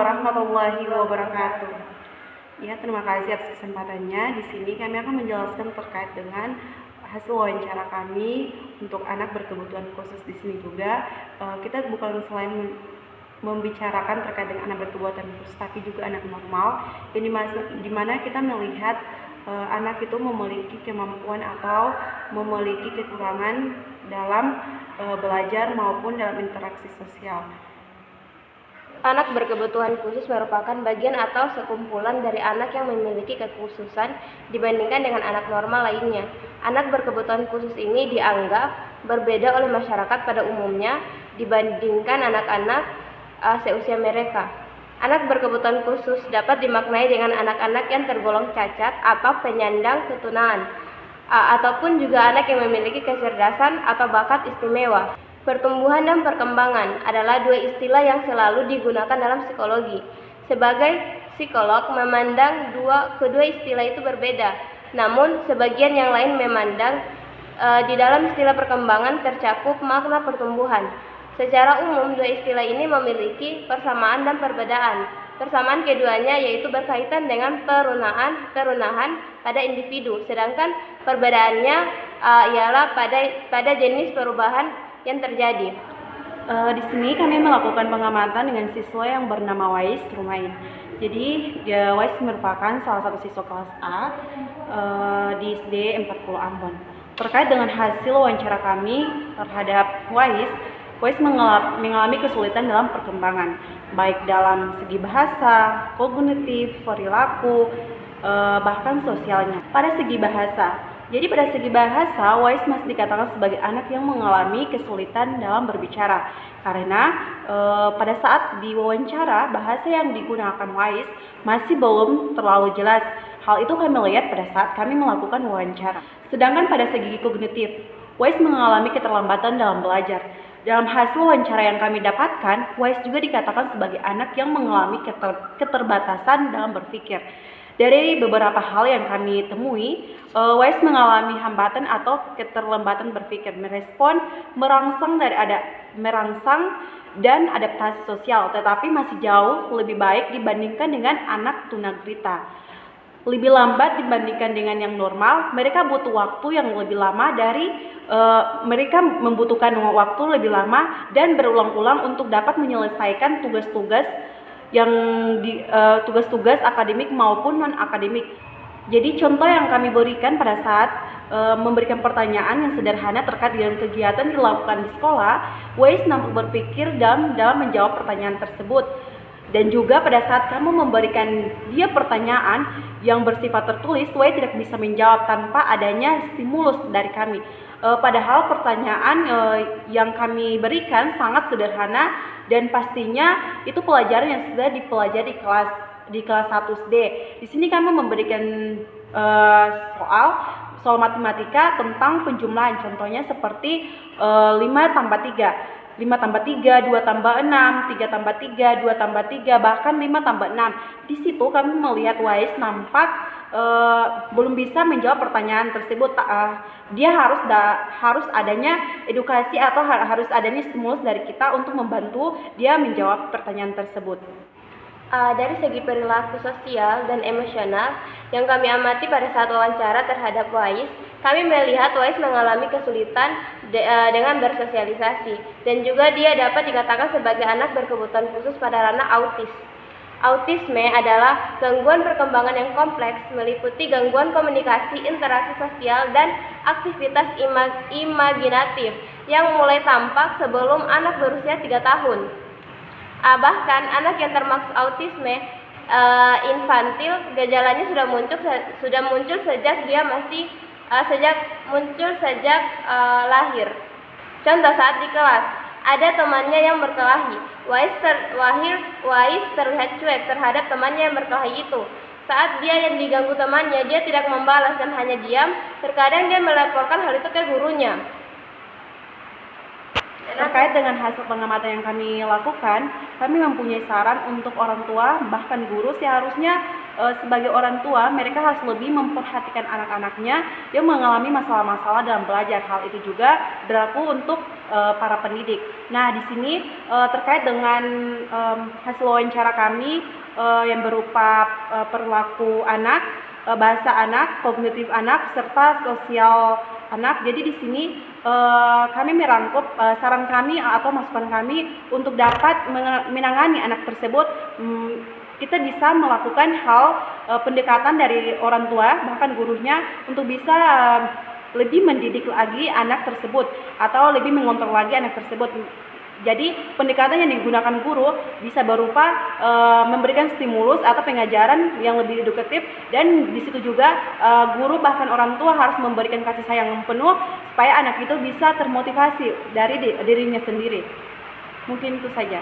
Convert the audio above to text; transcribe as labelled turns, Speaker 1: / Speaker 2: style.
Speaker 1: warahmatullahi wabarakatuh. Ya, terima kasih atas kesempatannya. Di sini kami akan menjelaskan terkait dengan hasil wawancara kami untuk anak berkebutuhan khusus. Di sini juga kita bukan selain membicarakan terkait dengan anak berkebutuhan khusus, tapi juga anak normal, di mana kita melihat anak itu memiliki kemampuan atau memiliki kekurangan dalam belajar maupun dalam interaksi sosial.
Speaker 2: Anak berkebutuhan khusus merupakan bagian atau sekumpulan dari anak yang memiliki kekhususan dibandingkan dengan anak normal lainnya. Anak berkebutuhan khusus ini dianggap berbeda oleh masyarakat pada umumnya dibandingkan anak-anak seusia mereka. Anak berkebutuhan khusus dapat dimaknai dengan anak-anak yang tergolong cacat atau penyandang ketunahan, ataupun juga anak yang memiliki kecerdasan atau bakat istimewa. Pertumbuhan dan perkembangan adalah dua istilah yang selalu digunakan dalam psikologi. Sebagai psikolog memandang kedua istilah itu berbeda, namun sebagian yang lain memandang di dalam istilah perkembangan tercakup makna pertumbuhan. Secara umum, dua istilah ini memiliki persamaan dan perbedaan. Persamaan keduanya yaitu berkaitan dengan perunahan pada individu, sedangkan perbedaannya ialah pada jenis perubahan yang terjadi.
Speaker 1: Di sini kami melakukan pengamatan dengan siswa yang bernama Wais Rumain. Jadi Wais merupakan salah satu siswa kelas A di SD 40 Ambon. Terkait dengan hasil wawancara kami terhadap Wais mengalami kesulitan dalam perkembangan, baik dalam segi bahasa, kognitif, perilaku, bahkan sosialnya. Pada segi bahasa, Wais masih dikatakan sebagai anak yang mengalami kesulitan dalam berbicara. Karena pada saat diwawancara, bahasa yang digunakan Wais masih belum terlalu jelas. Hal itu kami lihat pada saat kami melakukan wawancara. Sedangkan pada segi kognitif, Wais mengalami keterlambatan dalam belajar. Dalam hasil wawancara yang kami dapatkan, Wais juga dikatakan sebagai anak yang mengalami keterbatasan dalam berpikir. Dari beberapa hal yang kami temui, Wais mengalami hambatan atau keterlambatan berpikir, merespon, merangsang dan adaptasi sosial, tetapi masih jauh lebih baik dibandingkan dengan anak tunagrita. Lebih lambat dibandingkan dengan yang normal, mereka butuh waktu yang lebih lama mereka membutuhkan waktu lebih lama dan berulang-ulang untuk dapat menyelesaikan tugas-tugas tugas-tugas akademik maupun non-akademik. Jadi contoh yang kami berikan pada saat memberikan pertanyaan yang sederhana terkait dengan kegiatan yang dilakukan di sekolah, Wais nampak berpikir dalam menjawab pertanyaan tersebut. Dan juga pada saat kamu memberikan dia pertanyaan yang bersifat tertulis, Wais tidak bisa menjawab tanpa adanya stimulus dari kami. Padahal pertanyaan yang kami berikan sangat sederhana dan pastinya itu pelajaran yang sudah dipelajari di kelas 1 SD. Di sini kami memberikan soal matematika tentang penjumlahan. Contohnya seperti 5 tambah 3. 5 tambah 3, 2 tambah 6, 3 tambah 3, 2 tambah 3, bahkan 5 tambah 6. Di situ kami melihat Wais nampak belum bisa menjawab pertanyaan tersebut. Dia harus adanya edukasi atau harus adanya stimulus dari kita untuk membantu dia menjawab pertanyaan tersebut.
Speaker 2: Dari segi perilaku sosial dan emosional yang kami amati pada saat wawancara terhadap Wais, kami melihat Wais mengalami kesulitan dengan bersosialisasi, dan juga dia dapat dikatakan sebagai anak berkebutuhan khusus pada ranah autis. Autisme adalah gangguan perkembangan yang kompleks, meliputi gangguan komunikasi, interaksi sosial, dan aktivitas imaginatif yang mulai tampak sebelum anak berusia 3 tahun. Bahkan anak yang termasuk autisme infantil, gejalanya sudah muncul sejak lahir. Contoh saat di kelas, ada temannya yang berkelahi. Wais terlihat cuek terhadap temannya yang berkelahi itu. Saat dia yang diganggu temannya, dia tidak membalas dan hanya diam. Terkadang dia melaporkan hal itu ke gurunya.
Speaker 1: Terkait dengan hasil pengamatan yang kami lakukan, kami mempunyai saran untuk orang tua, bahkan guru. Seharusnya sebagai orang tua, mereka harus lebih memperhatikan anak-anaknya yang mengalami masalah-masalah dalam belajar. Hal itu juga berlaku untuk para pendidik. Nah, di sini terkait dengan hasil wawancara kami yang berupa perilaku anak, bahasa anak, kognitif anak, serta sosial anak. Jadi di sini kami merangkup saran kami atau masukan kami untuk dapat menangani anak tersebut. Kita bisa melakukan hal pendekatan dari orang tua, bahkan gurunya, untuk bisa lebih mendidik lagi anak tersebut atau lebih mengontrol lagi anak tersebut. Jadi pendekatan yang digunakan guru bisa berupa memberikan stimulus atau pengajaran yang lebih edukatif, dan di situ juga guru bahkan orang tua harus memberikan kasih sayang yang penuh supaya anak itu bisa termotivasi dari dirinya sendiri. Mungkin itu saja.